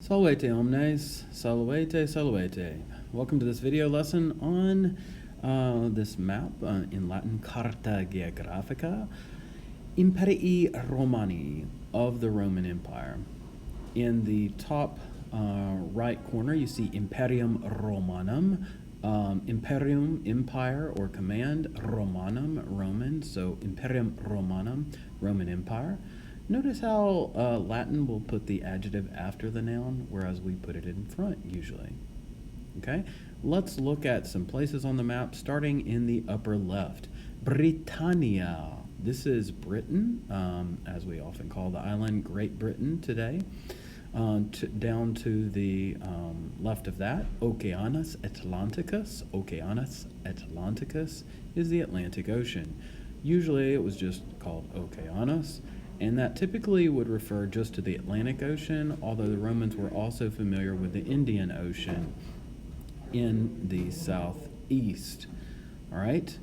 Salvete omnes, salvete, salvete. Welcome to this video lesson on this map in Latin, Carta Geographica, Imperii Romani, of the Roman Empire. In the top right corner, you see Imperium Romanum, Imperium, empire or command, Romanum, Roman, so Imperium Romanum, Roman Empire. Notice how Latin will put the adjective after the noun, whereas we put it in front usually. Okay, let's look at some places on the map, starting in the upper left. Britannia. This is Britain, as we often call the island Great Britain today. Down to the left of that, Oceanus Atlanticus. Oceanus Atlanticus is the Atlantic Ocean. Usually it was just called Oceanus, and that typically would refer just to the Atlantic Ocean, although the Romans were also familiar with the Indian Ocean in the southeast. All right.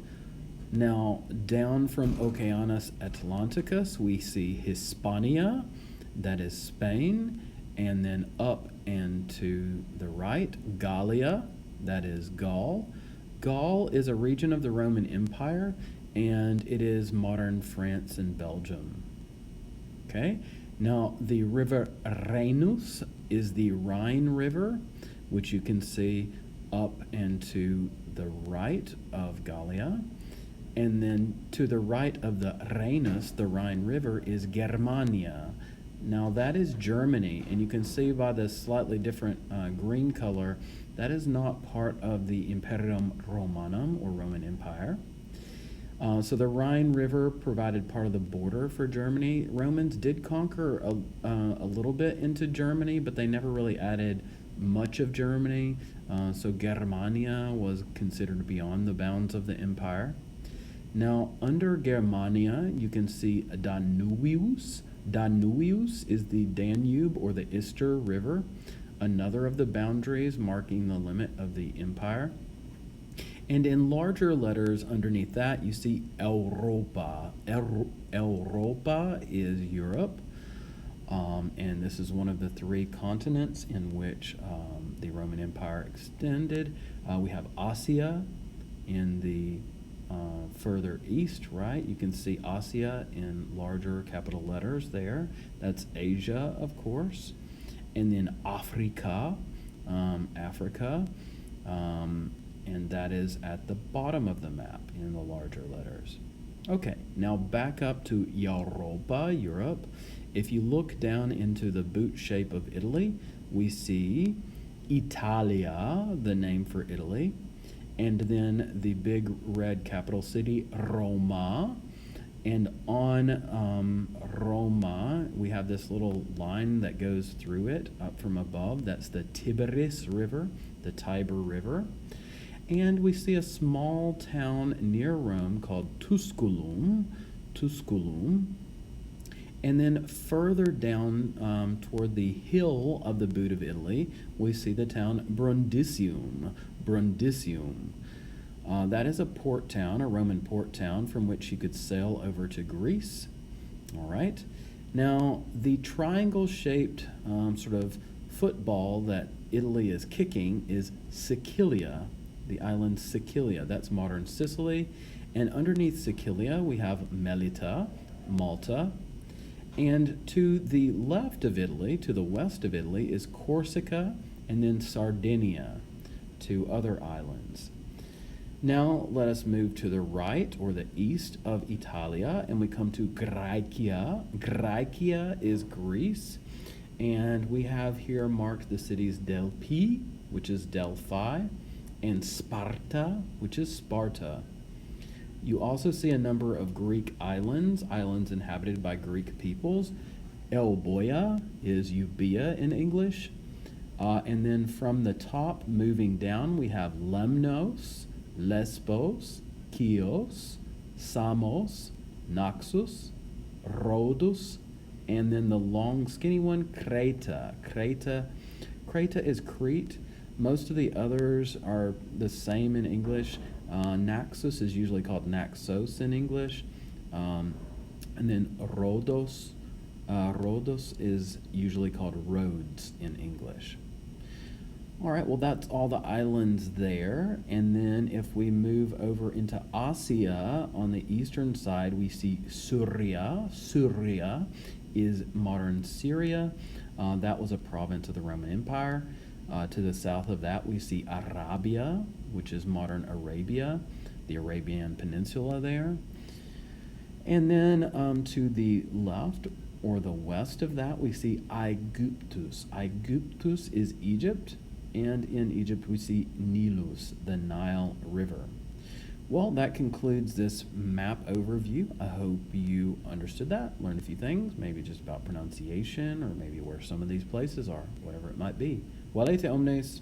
Now, down from Oceanus Atlanticus, we see Hispania, that is Spain, and then up and to the right, Gallia, that is Gaul. Gaul is a region of the Roman Empire, and it is modern France and Belgium. Okay, now the river Reynos is the Rhine River, which you can see up and to the right of Gallia. And then to the right of the Reynos, the Rhine River, is Germania. Now that is Germany, and you can see by the slightly different green color, that is not part of the Imperium Romanum, or Roman Empire. So the Rhine River provided part of the border for Germany. Romans did conquer a little bit into Germany, but they never really added much of Germany. So Germania was considered beyond the bounds of the empire. Now, under Germania, you can see Danubius. Danubius is the Danube or the Ister River, another of the boundaries marking the limit of the empire. And in larger letters underneath that, you see Europa. Europa is Europe, and this is one of the three continents in which the Roman Empire extended. We have Asia in the further east, right? You can see Asia in larger capital letters there. That's Asia, of course. And then Africa, Africa. And that is at the bottom of the map in the larger letters. Okay, now back up to Europa, Europe. If you look down into the boot shape of Italy, we see Italia, the name for Italy, and then the big red capital city, Roma. And on Roma, we have this little line that goes through it up from above. That's the Tiberis River, the Tiber River. And we see a small town near Rome called Tusculum. And then further down toward the hill of the boot of Italy, we see the town Brundisium. That is a port town, a Roman port town, from which you could sail over to Greece. All right. Now, the triangle-shaped sort of football that Italy is kicking is Sicilia. The island Sicilia, that's modern Sicily. And underneath Sicilia, we have Melita, Malta. And to the left of Italy, to the west of Italy, is Corsica, and then Sardinia, two other islands. Now let us move to the right, or the east of Italia, and we come to Graecia. Graecia is Greece, and we have here marked the cities Delphi, which is Delphi, and Sparta, which is Sparta. You also see a number of Greek islands inhabited by Greek peoples. Euboea is Euboea in English. And then from the top, moving down, we have Lemnos, Lesbos, Chios, Samos, Naxos, Rhodus, and then the long, skinny one, Creta. Creta is Crete. Most of the others are the same in English. Naxos is usually called Naxos in English. And then Rhodos Rhodos is usually called Rhodes in English. All right, well, that's all the islands there. And then if we move over into Asia, on the eastern side, we see Syria. Syria is modern Syria. That was a province of the Roman Empire. To the south of that, we see Arabia, which is modern Arabia, the Arabian Peninsula there. And then to the left or the west of that, we see Aegyptus. Aegyptus is Egypt, and in Egypt we see Nilus, the Nile River. Well, that concludes this map overview. I hope you understood that, learned a few things, maybe just about pronunciation, or maybe where some of these places are, whatever it might be. Valete omnes.